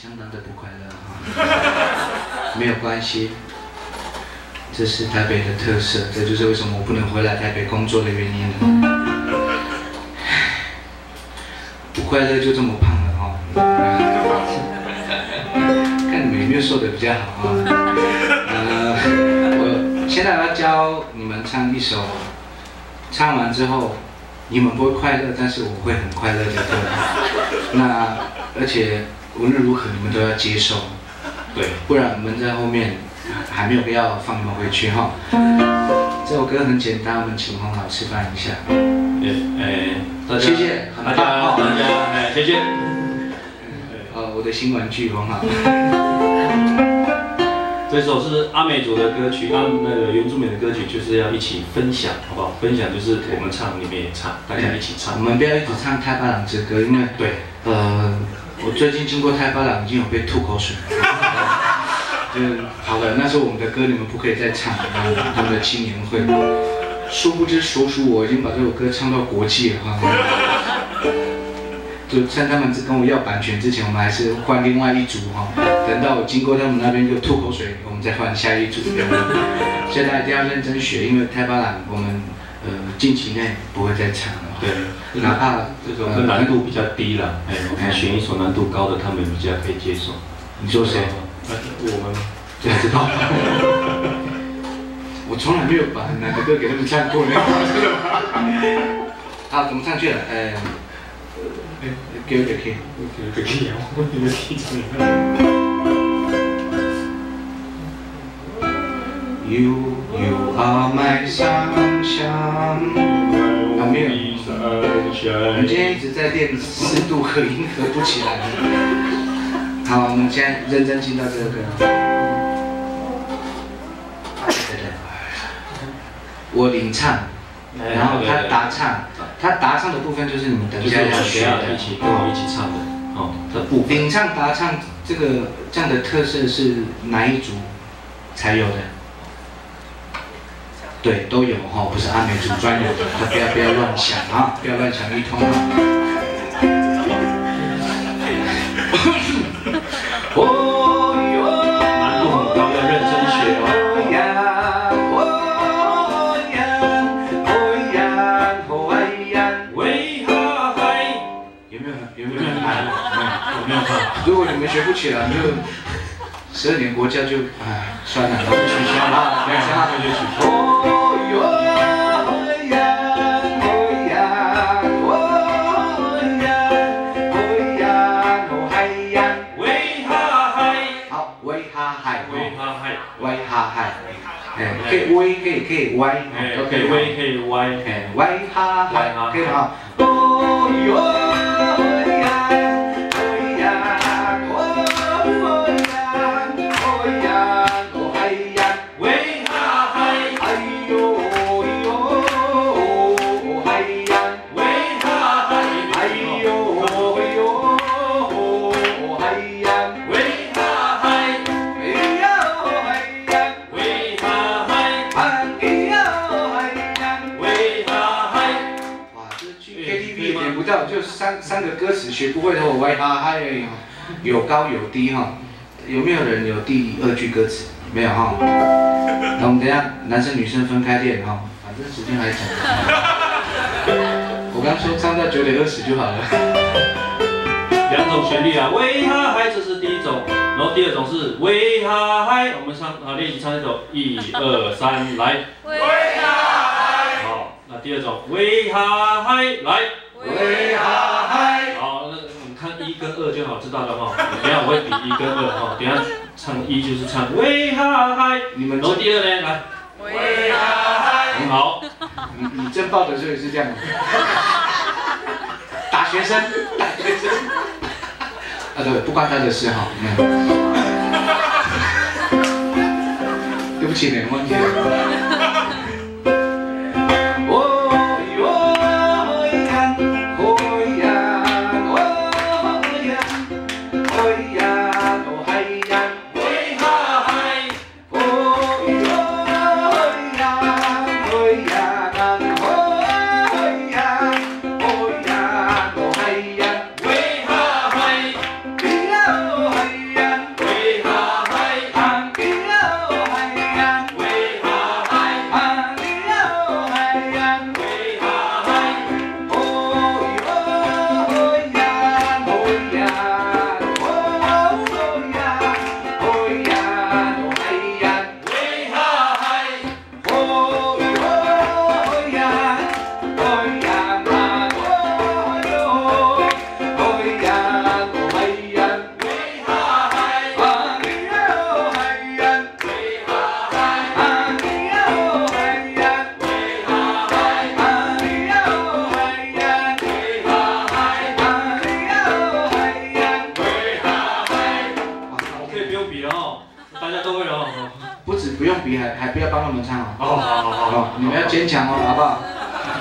相当的不快乐哈。没有关系，这是台北的特色，这就是为什么我不能回来台北工作的原因了。不快乐就这么胖了哈。看你们有没有瘦的比较好啊？我现在要教你们唱一首，唱完之后。 你们不会快乐，但是我会很快乐的，对。那而且无论如何你们都要接受，对，不然我们在后面还没有要放你们回去哈。这首歌很简单，我们请黄老示范一下。谢谢，大家，谢谢。我的新玩具很好。这首是阿美族的歌曲，那个原住民的歌曲就是要一起分享，好不好？分享就是我们唱，你们也唱，大家一起唱。我们不要一直唱太巴朗之歌，因为我最近经过太巴朗已经有被吐口水。就是好了，那是我们的歌，你们不可以再唱。他们的青年会，殊不知叔叔我已经把这首歌唱到国际了哈。就趁他们跟我要版权之前，我们还是换另外一组哈。等到我经过他们那边就吐口水，我们再换下一组。所以大家一定要认真学，因为太巴朗我们近期内不会再唱了。对，哪怕这首歌难度比较低了，我们选一首难度高的，他们比较可以接受。你说谁？我们不知道。我从来没有把哪个歌给他们唱过呢。好，怎么上去了？给我个 key， 给 key 啊！我你的 key 怎么？You are my sunshine。有没有？我们今天一直在练4度合音，合不起来。好，我们现在认真进到这个歌。我领唱，然后他答唱。 他答唱的部分就是你们等一下要学的，一起跟我一起唱的，哦，的部分。领唱、答唱这样的特色是哪一族才有的？对，都有哈，不是阿美族专有的，他不要乱想啊，不要乱想一通啊。哦哟，难度很高，要认真学哦。 如果你们学不起来，就12年国教就算了，就取消了，2下就取消。哦哟呀，哦呀，哦呀，哦呀，哦嗨呀，喂哈嗨，好，喂哈嗨，喂哈嗨，喂哈嗨，可以喂，可以歪，可以喂，可以歪，喂哈嗨，可以吗？哦哟。 就三个歌词学不会的，我歪哈嗨而已，有高有低哈。有没有人有第2句歌词？没有哈。那我们等一下男生女生分开练哈，反正时间还长。我刚说唱到9点20就好了。2种旋律啊，喂哈嗨，这是第1种，然后第2种是喂哈嗨，我们练习唱一首，1、2、3，来。喂哈嗨。好，那第2种喂哈嗨，来。 喂哈嗨，好，那我们看1跟2就好，知道了哈。等下我会比1跟2哈，等下唱1就是唱喂哈嗨，你们。然后第2呢，来喂哈嗨，很好。你真报的时候也是这样。打学生。对，不关他的事哈。对不起，忘记了。 喂不用比，还不要帮他们唱哦。好，你们要坚强哦，好不好？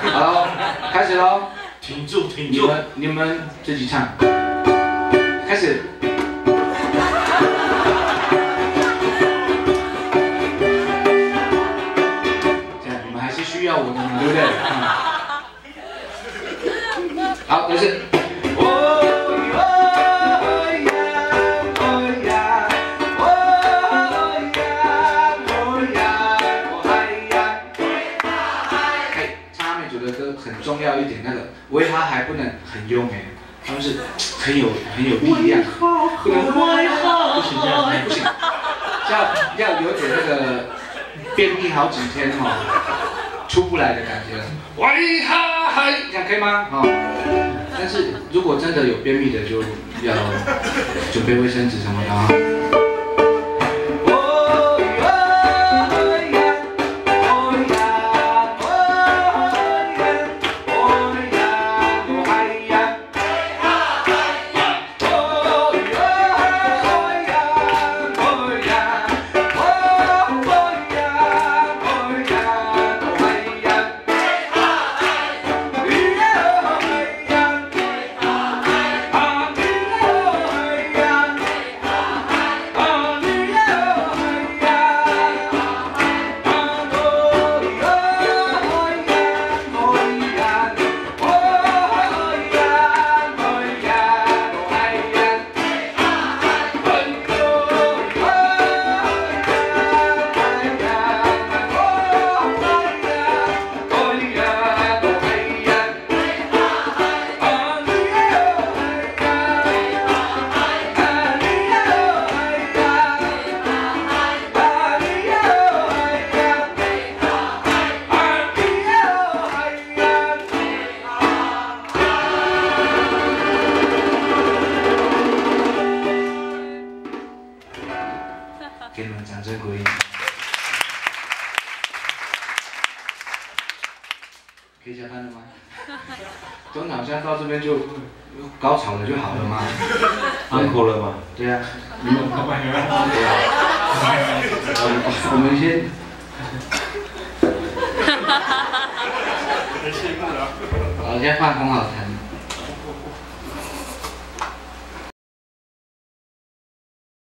好，开始喽。停住，停住。你们自己唱。开始。这样你们还是需要我的嘛，对不对？好，开始。很重要一点，那个维哈还不能很优美，他们是很有力量，不能不行这样，不行，要有点那个便秘好几天哈、出不来的感觉。维哈嗨，这样可以吗？但是如果真的有便秘的，就要准备卫生纸什么的啊。给你们掌声鼓励。可以下班了吗？中场好像到这边就高潮了就好了嘛。uncle 了吗？对啊，你们对啊。我们先。好，现在换洪浩谈。